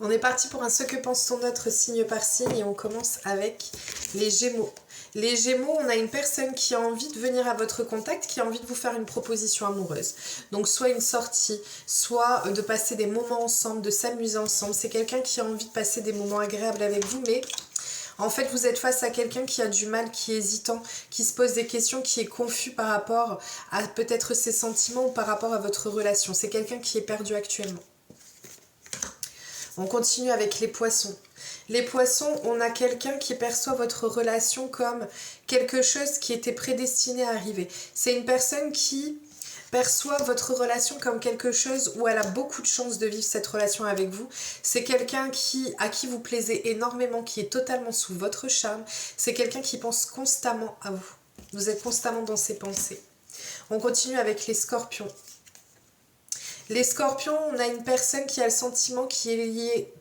On est parti pour un ce que pense ton autre signe par signe et on commence avec les Gémeaux. Les Gémeaux, on a une personne qui a envie de venir à votre contact, qui a envie de vous faire une proposition amoureuse. Donc soit une sortie, soit de passer des moments ensemble, de s'amuser ensemble. C'est quelqu'un qui a envie de passer des moments agréables avec vous, mais en fait vous êtes face à quelqu'un qui a du mal, qui est hésitant, qui se pose des questions, qui est confus par rapport à peut-être ses sentiments ou par rapport à votre relation. C'est quelqu'un qui est perdu actuellement. On continue avec les Poissons. Les Poissons, on a quelqu'un qui perçoit votre relation comme quelque chose qui était prédestiné à arriver. C'est une personne qui perçoit votre relation comme quelque chose où elle a beaucoup de chances de vivre cette relation avec vous. C'est quelqu'un à qui vous plaisez énormément, qui est totalement sous votre charme. C'est quelqu'un qui pense constamment à vous. Vous êtes constamment dans ses pensées. On continue avec les Scorpions. Les Scorpions, on a une personne qui a le sentiment qui est liée,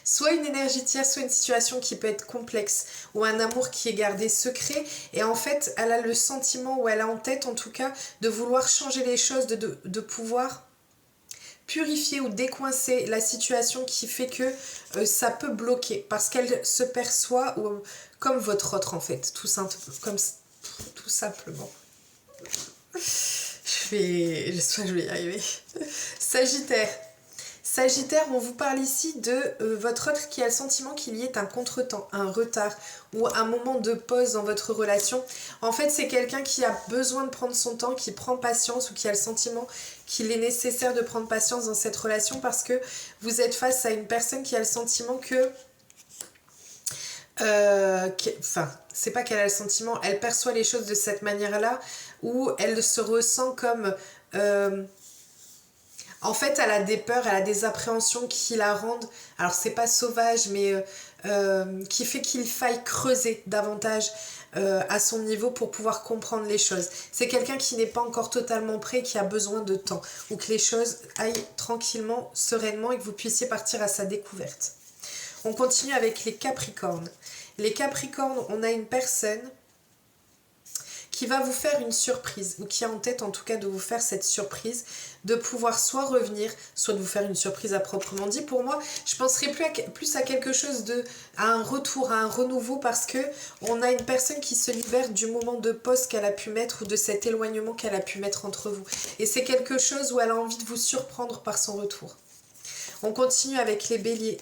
soit une énergie tierce, soit une situation qui peut être complexe, ou un amour qui est gardé secret, et en fait, elle a le sentiment, ou elle a en tête en tout cas, de vouloir changer les choses, de pouvoir purifier ou décoincer la situation qui fait que ça peut bloquer, parce qu'elle se perçoit comme votre autre en fait, tout simplement. Je vais y arriver. Sagittaire. Sagittaire, on vous parle ici de votre autre qui a le sentiment qu'il y ait un contretemps, un retard ou un moment de pause dans votre relation. En fait, c'est quelqu'un qui a besoin de prendre son temps, qui prend patience ou qui a le sentiment qu'il est nécessaire de prendre patience dans cette relation parce que vous êtes face à une personne qui a le sentiment que... c'est pas qu'elle a le sentiment, elle perçoit les choses de cette manière-là où elle se ressent comme... en fait, elle a des peurs, elle a des appréhensions qui la rendent, alors c'est pas sauvage, mais qui fait qu'il faille creuser davantage à son niveau pour pouvoir comprendre les choses. C'est quelqu'un qui n'est pas encore totalement prêt, qui a besoin de temps, ou que les choses aillent tranquillement, sereinement et que vous puissiez partir à sa découverte. On continue avec les Capricornes. Les Capricornes, on a une personne qui va vous faire une surprise, ou qui a en tête en tout cas de vous faire cette surprise, de pouvoir soit revenir, soit de vous faire une surprise à proprement dit. Pour moi, je penserais plus à quelque chose à un retour, à un renouveau, parce que on a une personne qui se libère du moment de pause qu'elle a pu mettre, ou de cet éloignement qu'elle a pu mettre entre vous. Et c'est quelque chose où elle a envie de vous surprendre par son retour. On continue avec les Béliers.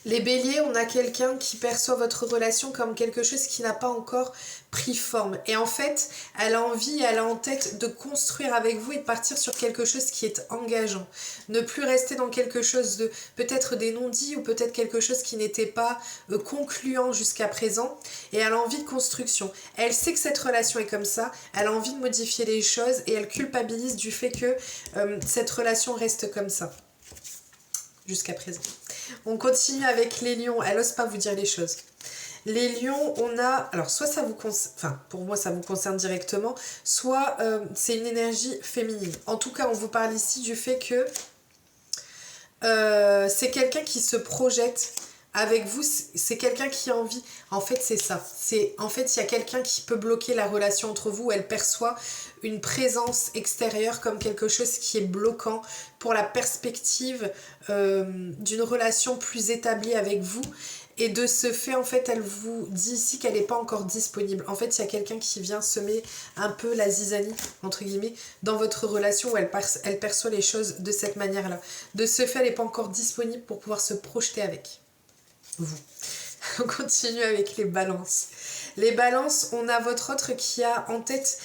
Les Béliers, on a quelqu'un qui perçoit votre relation comme quelque chose qui n'a pas encore pris forme. Et en fait, elle a envie, elle a en tête de construire avec vous et de partir sur quelque chose qui est engageant. Ne plus rester dans quelque chose de peut-être des non-dits ou peut-être quelque chose qui n'était pas concluant jusqu'à présent. Et elle a envie de construction. Elle sait que cette relation est comme ça, elle a envie de modifier les choses et elle culpabilise du fait que cette relation reste comme ça. Jusqu'à présent. On continue avec les lions. Elle n'ose pas vous dire les choses. Les lions, on a... Alors, soit ça vous concerne... Enfin, pour moi, ça vous concerne directement. Soit c'est une énergie féminine. En tout cas, on vous parle ici du fait que c'est quelqu'un qui se projette avec vous. C'est quelqu'un qui a envie... En fait, c'est ça. En fait, il y a quelqu'un qui peut bloquer la relation entre vous. Elle perçoit une présence extérieure comme quelque chose qui est bloquant pour la perspective d'une relation plus établie avec vous. Et de ce fait, en fait, elle vous dit ici qu'elle n'est pas encore disponible. En fait, il y a quelqu'un qui vient semer un peu la zizanie, entre guillemets, dans votre relation où elle perçoit les choses de cette manière-là. De ce fait, elle n'est pas encore disponible pour pouvoir se projeter avec vous. On continue avec les balances. Les balances, on a votre autre qui a en tête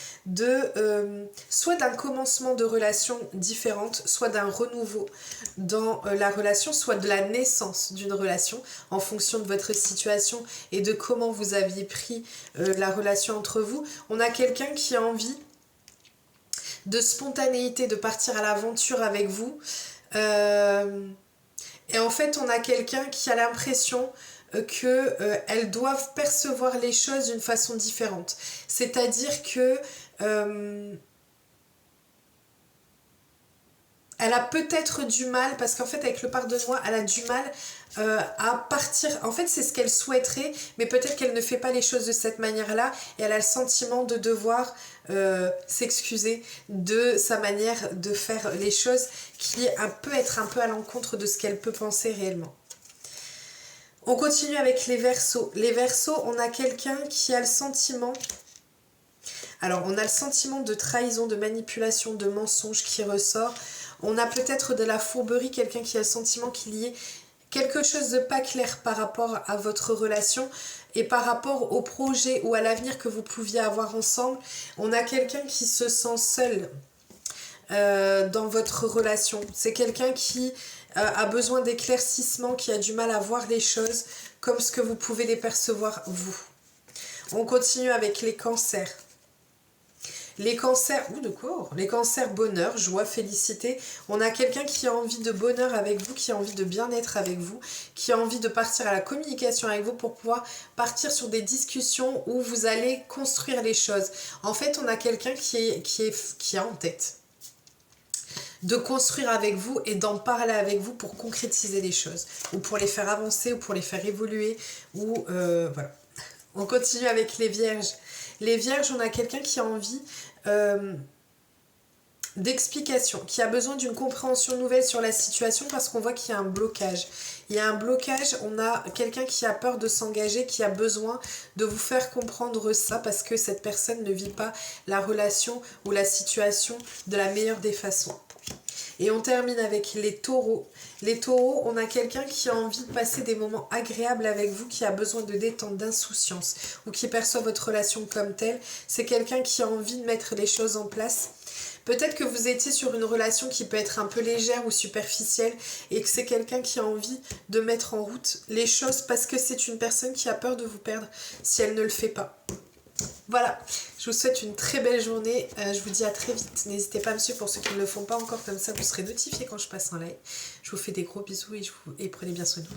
soit d'un commencement de relation différente, soit d'un renouveau dans la relation, soit de la naissance d'une relation en fonction de votre situation et de comment vous aviez pris la relation entre vous. On a quelqu'un qui a envie de spontanéité, de partir à l'aventure avec vous. Et en fait, on a quelqu'un qui a l'impression qu'elles doivent percevoir les choses d'une façon différente. C'est-à-dire que Elle a peut-être du mal, parce qu'en fait avec le pardonne-moi, elle a du mal à partir. En fait c'est ce qu'elle souhaiterait, mais peut-être qu'elle ne fait pas les choses de cette manière-là, et elle a le sentiment de devoir s'excuser de sa manière de faire les choses, qui peut être un peu à l'encontre de ce qu'elle peut penser réellement. On continue avec les Verseaux. Les Verseaux, on a quelqu'un qui a le sentiment... Alors on a le sentiment de trahison, de manipulation, de mensonge qui ressort. On a peut-être de la fourberie, quelqu'un qui a le sentiment qu'il y ait quelque chose de pas clair par rapport à votre relation et par rapport au projet ou à l'avenir que vous pouviez avoir ensemble. On a quelqu'un qui se sent seul dans votre relation. C'est quelqu'un qui a besoin d'éclaircissement, qui a du mal à voir les choses comme ce que vous pouvez les percevoir vous. On continue avec les cancers. Les cancers, les cancers bonheur, joie, félicité. On a quelqu'un qui a envie de bonheur avec vous, qui a envie de bien-être avec vous, qui a envie de partir à la communication avec vous pour pouvoir partir sur des discussions où vous allez construire les choses. En fait, on a quelqu'un qui a en tête de construire avec vous et d'en parler avec vous pour concrétiser les choses, ou pour les faire avancer, ou pour les faire évoluer, ou voilà. On continue avec les vierges. Les vierges, on a quelqu'un qui a envie d'explication, qui a besoin d'une compréhension nouvelle sur la situation parce qu'on voit qu'il y a un blocage. Il y a un blocage, on a quelqu'un qui a peur de s'engager, qui a besoin de vous faire comprendre ça parce que cette personne ne vit pas la relation ou la situation de la meilleure des façons. Et on termine avec les taureaux. Les taureaux, on a quelqu'un qui a envie de passer des moments agréables avec vous, qui a besoin de détente, d'insouciance, ou qui perçoit votre relation comme telle. C'est quelqu'un qui a envie de mettre les choses en place. Peut-être que vous étiez sur une relation qui peut être un peu légère ou superficielle et que c'est quelqu'un qui a envie de mettre en route les choses parce que c'est une personne qui a peur de vous perdre si elle ne le fait pas. Voilà, je vous souhaite une très belle journée, je vous dis à très vite, n'hésitez pas à me suivre pour ceux qui ne le font pas encore, comme ça vous serez notifiés quand je passe en live. Je vous fais des gros bisous et prenez bien soin de vous.